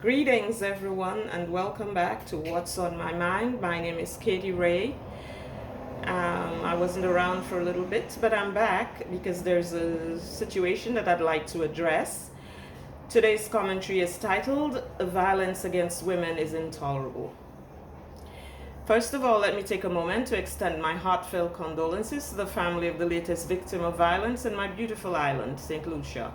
Greetings, everyone, and welcome back to What's on My Mind. My name is Katie Ray. I wasn't around for a little bit, but I'm back because there's a situation that I'd like to address. Today's commentary is titled, Violence Against Women is Intolerable. First of all, let me take a moment to extend my heartfelt condolences to the family of the latest victim of violence in my beautiful island, St. Lucia.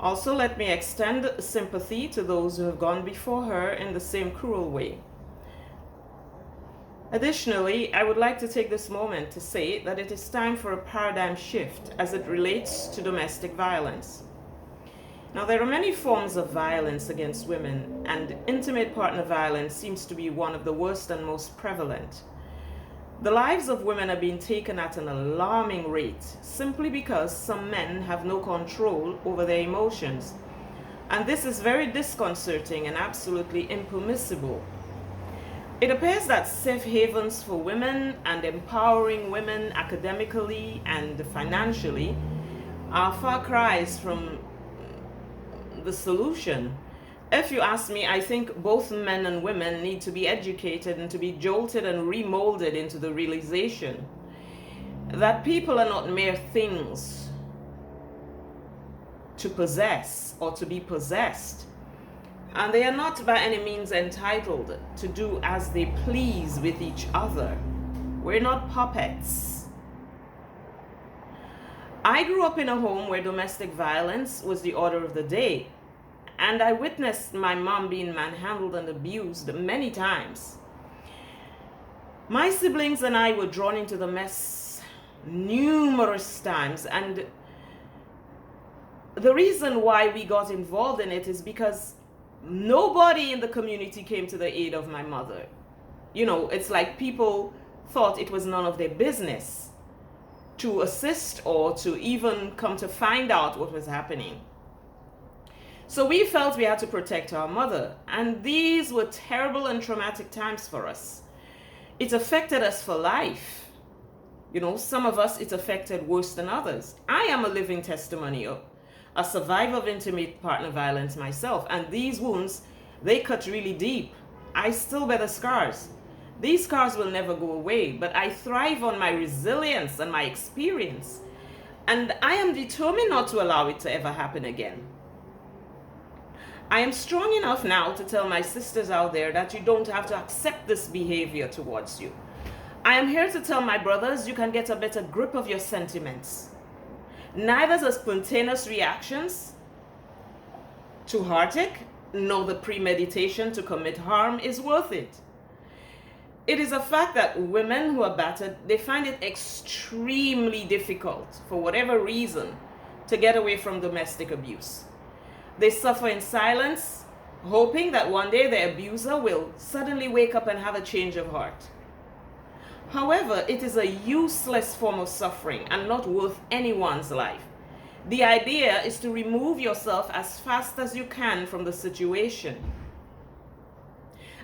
Also, let me extend sympathy to those who have gone before her in the same cruel way. Additionally, I would like to take this moment to say that it is time for a paradigm shift as it relates to domestic violence. Now, there are many forms of violence against women, and intimate partner violence seems to be one of the worst and most prevalent. The lives of women are being taken at an alarming rate simply because some men have no control over their emotions. And this is very disconcerting and absolutely impermissible. It appears that safe havens for women and empowering women academically and financially are far cries from the solution. If you ask me, I think both men and women need to be educated and to be jolted and remolded into the realization that people are not mere things to possess or to be possessed. And they are not by any means entitled to do as they please with each other. We're not puppets. I grew up in a home where domestic violence was the order of the day. And I witnessed my mom being manhandled and abused many times. My siblings and I were drawn into the mess numerous times. And the reason why we got involved in it is because nobody in the community came to the aid of my mother. You know, it's like people thought it was none of their business to assist or to even come to find out what was happening. So we felt we had to protect our mother, and these were terrible and traumatic times for us. It affected us for life. You know, some of us it affected worse than others. I am a living testimony, a survivor of intimate partner violence myself, and these wounds, they cut really deep. I still bear the scars. These scars will never go away, but I thrive on my resilience and my experience, and I am determined not to allow it to ever happen again. I am strong enough now to tell my sisters out there that you don't have to accept this behavior towards you. I am here to tell my brothers you can get a better grip of your sentiments. Neither the spontaneous reactions to heartache nor the premeditation to commit harm is worth it. It is a fact that women who are battered, they find it extremely difficult, for whatever reason, to get away from domestic abuse. They suffer in silence, hoping that one day their abuser will suddenly wake up and have a change of heart. However, it is a useless form of suffering and not worth anyone's life. The idea is to remove yourself as fast as you can from the situation.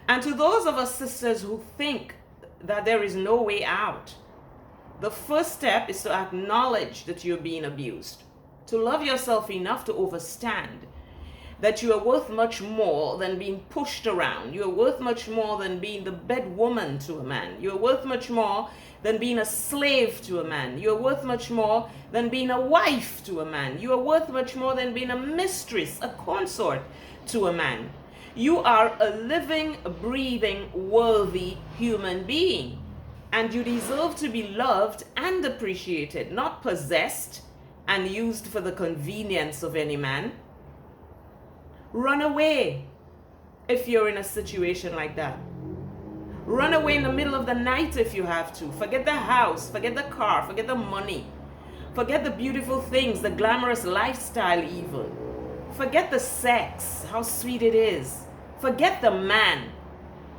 And to those of us sisters who think that there is no way out, the first step is to acknowledge that you're being abused, to love yourself enough to overstand that you are worth much more than being pushed around. You are worth much more than being the bedwoman to a man. You are worth much more than being a slave to a man. You are worth much more than being a wife to a man. You are worth much more than being a mistress, a consort to a man. You are a living, breathing, worthy human being. And you deserve to be loved and appreciated, not possessed and used for the convenience of any man. Run away if you're in a situation like that. Run away in the middle of the night if you have to. Forget the house, forget the car, forget the money. Forget the beautiful things, the glamorous lifestyle even. Forget the sex, how sweet it is. Forget the man.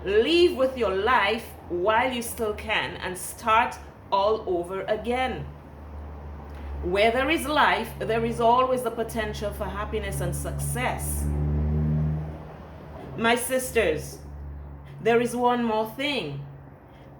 Leave with your life while you still can and start all over again. Where there is life, there is always the potential for happiness and success. My sisters, there is one more thing.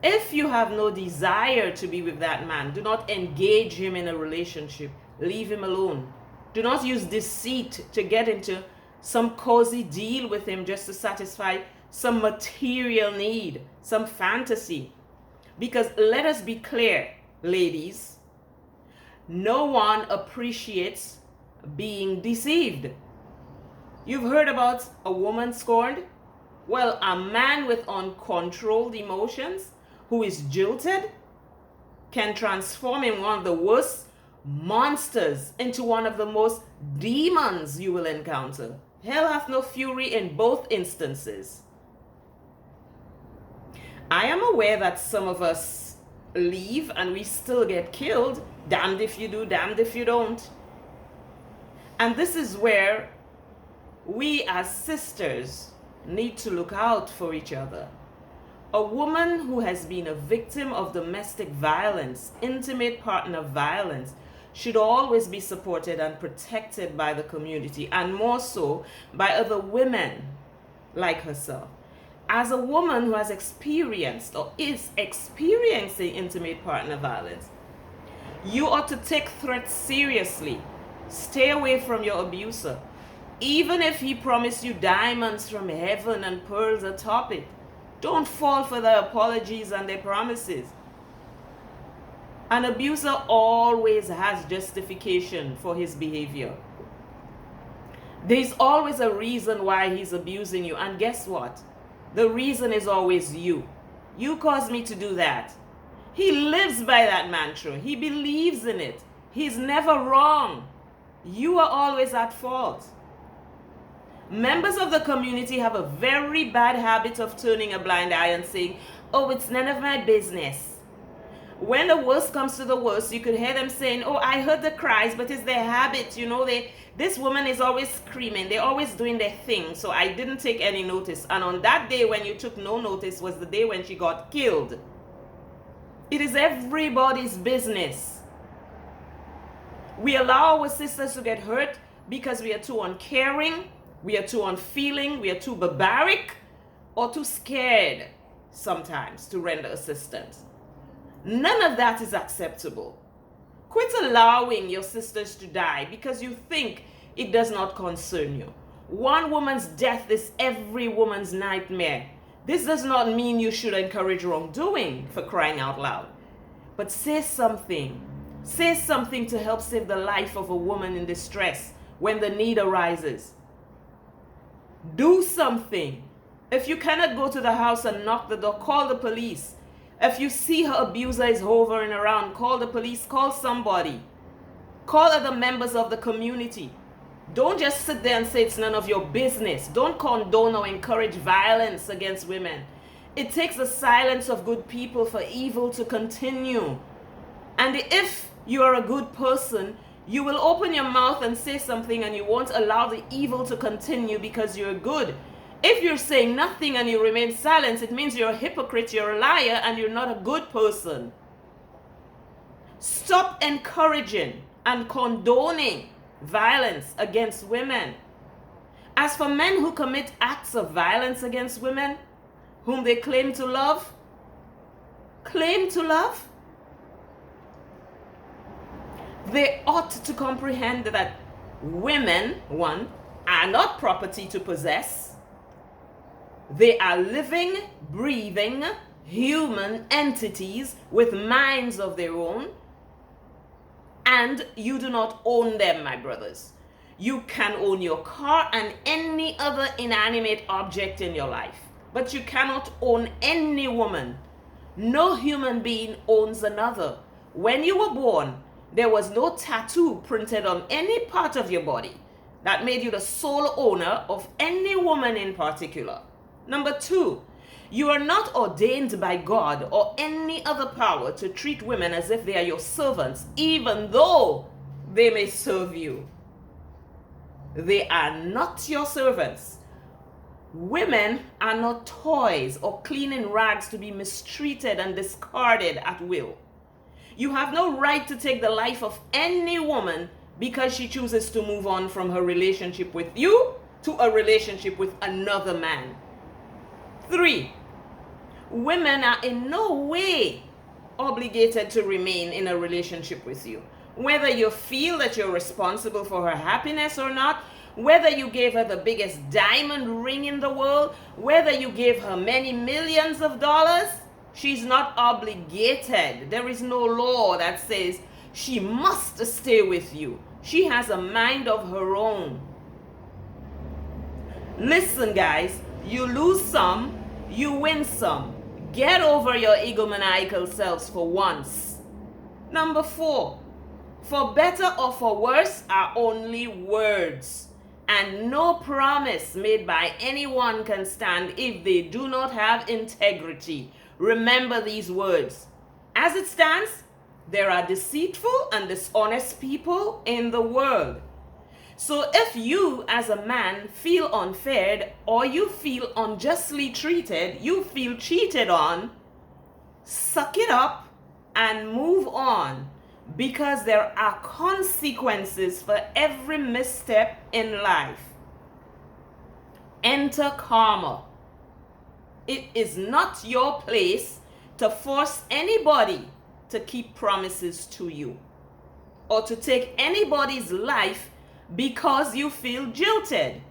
If you have no desire to be with that man, do not engage him in a relationship. Leave him alone. Do not use deceit to get into some cozy deal with him just to satisfy some material need, some fantasy. Because let us be clear, ladies, no one appreciates being deceived. You've heard about a woman scorned? Well, a man with uncontrolled emotions who is jilted can transform in one of the worst monsters into one of the most demons you will encounter. Hell hath no fury in both instances. I am aware that some of us leave and we still get killed. Damned if you do, damned if you don't. And this is where we as sisters need to look out for each other. A woman who has been a victim of domestic violence, intimate partner violence, should always be supported and protected by the community, and more so by other women like herself. As a woman who has experienced or is experiencing intimate partner violence, you ought to take threats seriously. Stay away from your abuser. Even if he promised you diamonds from heaven and pearls atop it, don't fall for their apologies and their promises. An abuser always has justification for his behavior. There's always a reason why he's abusing you. And guess what? The reason is always you. You caused me to do that. He lives by that mantra. He believes in it. He's never wrong. You are always at fault. Members of the community have a very bad habit of turning a blind eye and saying, oh, it's none of my business. When the worst comes to the worst, you could hear them saying, oh, I heard the cries, but it's their habit. You know, this woman is always screaming. They're always doing their thing. So I didn't take any notice. And on that day when you took no notice was the day when she got killed. It is everybody's business. We allow our sisters to get hurt because we are too uncaring, we are too unfeeling, we are too barbaric, or too scared sometimes to render assistance. None of that is acceptable. Quit allowing your sisters to die because you think it does not concern you. One woman's death is every woman's nightmare. This does not mean you should encourage wrongdoing, for crying out loud. But say something. Say something to help save the life of a woman in distress when the need arises. Do something. If you cannot go to the house and knock the door, call the police. If you see her abuser is hovering around, call the police, call somebody. Call other members of the community. Don't just sit there and say it's none of your business. Don't condone or encourage violence against women. It takes the silence of good people for evil to continue. And if you are a good person, you will open your mouth and say something and you won't allow the evil to continue because you're good. If you're saying nothing and you remain silent, it means you're a hypocrite, you're a liar, and you're not a good person. Stop encouraging and condoning violence against women. As for men who commit acts of violence against women, whom they claim to love, they ought to comprehend that women, one, are not property to possess. They are living, breathing, human entities with minds of their own. And you do not own them, my brothers. You can own your car and any other inanimate object in your life. But you cannot own any woman. No human being owns another. When you were born, there was no tattoo printed on any part of your body that made you the sole owner of any woman in particular. Number two, you are not ordained by God or any other power to treat women as if they are your servants, even though they may serve you. They are not your servants. Women are not toys or cleaning rags to be mistreated and discarded at will. You have no right to take the life of any woman because she chooses to move on from her relationship with you to a relationship with another man. 3, women are in no way obligated to remain in a relationship with you. Whether you feel that you're responsible for her happiness or not, whether you gave her the biggest diamond ring in the world, whether you gave her many millions of dollars, she's not obligated. There is no law that says she must stay with you. She has a mind of her own. Listen, guys, you lose some, you win some. Get over your egomaniacal selves for once. Number 4, for better or for worse are only words, and no promise made by anyone can stand if they do not have integrity. Remember these words. As it stands, there are deceitful and dishonest people in the world. So if you as a man feel unfair, or you feel unjustly treated, you feel cheated on, suck it up and move on, because there are consequences for every misstep in life. Enter karma. It is not your place to force anybody to keep promises to you, or to take anybody's life because you feel jilted.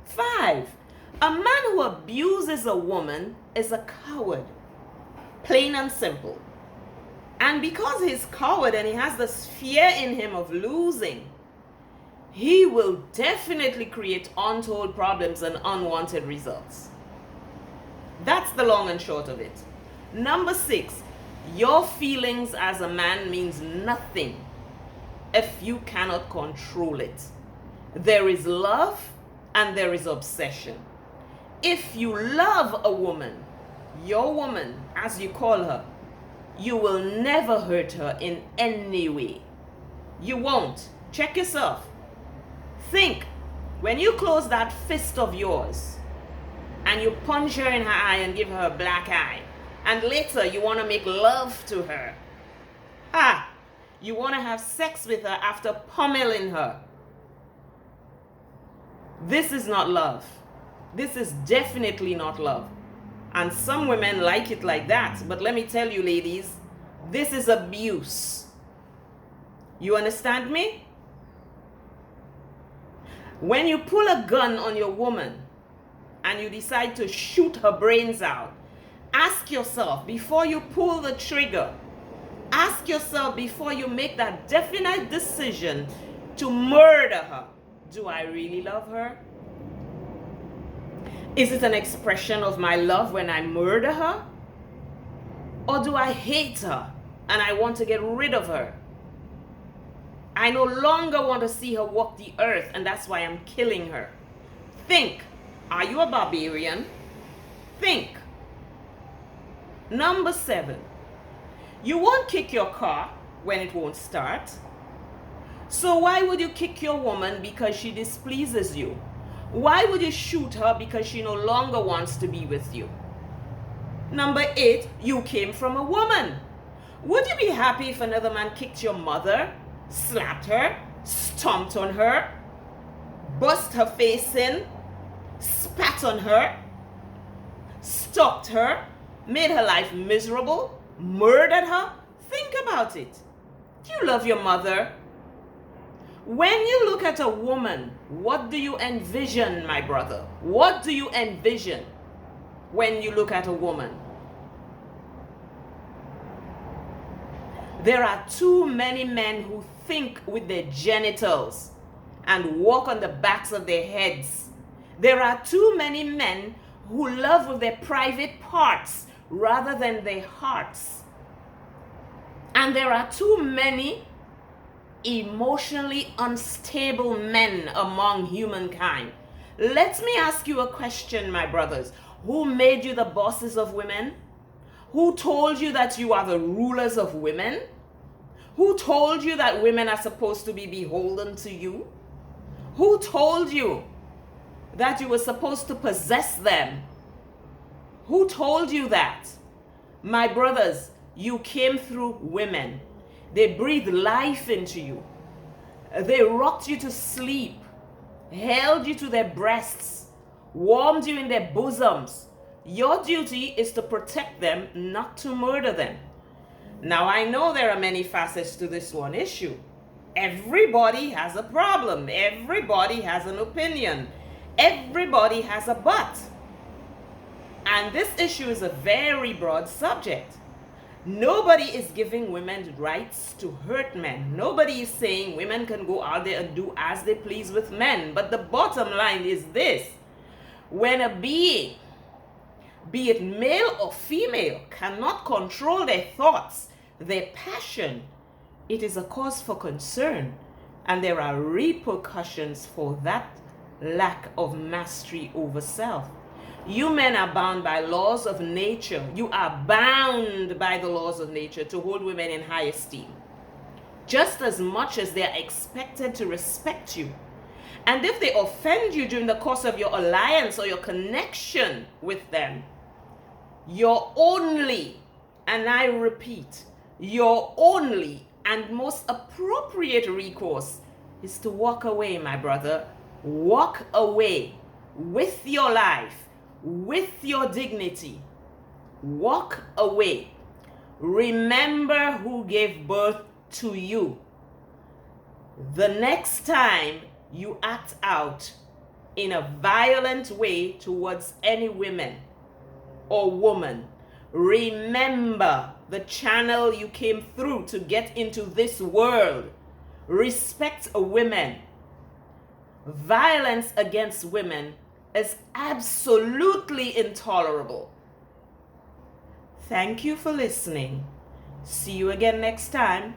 5, a man who abuses a woman is a coward. Plain and simple. And because he's coward and he has this fear in him of losing, he will definitely create untold problems and unwanted results. That's the long and short of it. Number 6, your feelings as a man means nothing if you cannot control it. There is love and there is obsession. If you love a woman, your woman, as you call her, you will never hurt her in any way. You won't. Check yourself. Think, when you close that fist of yours and you punch her in her eye and give her a black eye, and later you want to make love to her, you want to have sex with her after pummeling her. This is not love. This is definitely not love. And some women like it like that. But let me tell you, ladies, this is abuse. You understand me? When you pull a gun on your woman and you decide to shoot her brains out, ask yourself before you pull the trigger, ask yourself before you make that definite decision to murder her, do I really love her? Is it an expression of my love when I murder her? Or do I hate her and I want to get rid of her? I no longer want to see her walk the earth, and that's why I'm killing her. Think, are you a barbarian? Think. Number 7, you won't kick your car when it won't start. So why would you kick your woman because she displeases you? Why would you shoot her because she no longer wants to be with you? Number 8, you came from a woman. Would you be happy if another man kicked your mother, slapped her, stomped on her, bust her face in, spat on her, stalked her, made her life miserable, murdered her? Think about it. Do you love your mother? When you look at a woman, what do you envision, my brother? What do you envision when you look at a woman? There are too many men who think with their genitals and walk on the backs of their heads. There are too many men who love with their private parts rather than their hearts. And there are too many emotionally unstable men among humankind. Let me ask you a question, my brothers. Who made you the bosses of women? Who told you that you are the rulers of women? Who told you that women are supposed to be beholden to you? Who told you that you were supposed to possess them? Who told you that? My brothers, you came through women. They breathed life into you. They rocked you to sleep, held you to their breasts, warmed you in their bosoms. Your duty is to protect them, not to murder them. Now, I know there are many facets to this one issue. Everybody has a problem. Everybody has an opinion. Everybody has a but. And this issue is a very broad subject. Nobody is giving women rights to hurt men. Nobody is saying women can go out there and do as they please with men. But the bottom line is this: when a being, be it male or female, cannot control their thoughts, their passion, it is a cause for concern. And there are repercussions for that lack of mastery over self. You men are bound by laws of nature. You are bound by the laws of nature to hold women in high esteem, just as much as they are expected to respect you. And if they offend you during the course of your alliance or your connection with them, your only, and I repeat, your only and most appropriate recourse is to walk away, my brother. Walk away with your life, with your dignity. Walk away. Remember who gave birth to you. The next time you act out in a violent way towards any women or woman, remember the channel you came through to get into this world. Respect women. Violence against women is absolutely intolerable. Thank you for listening. See you again next time.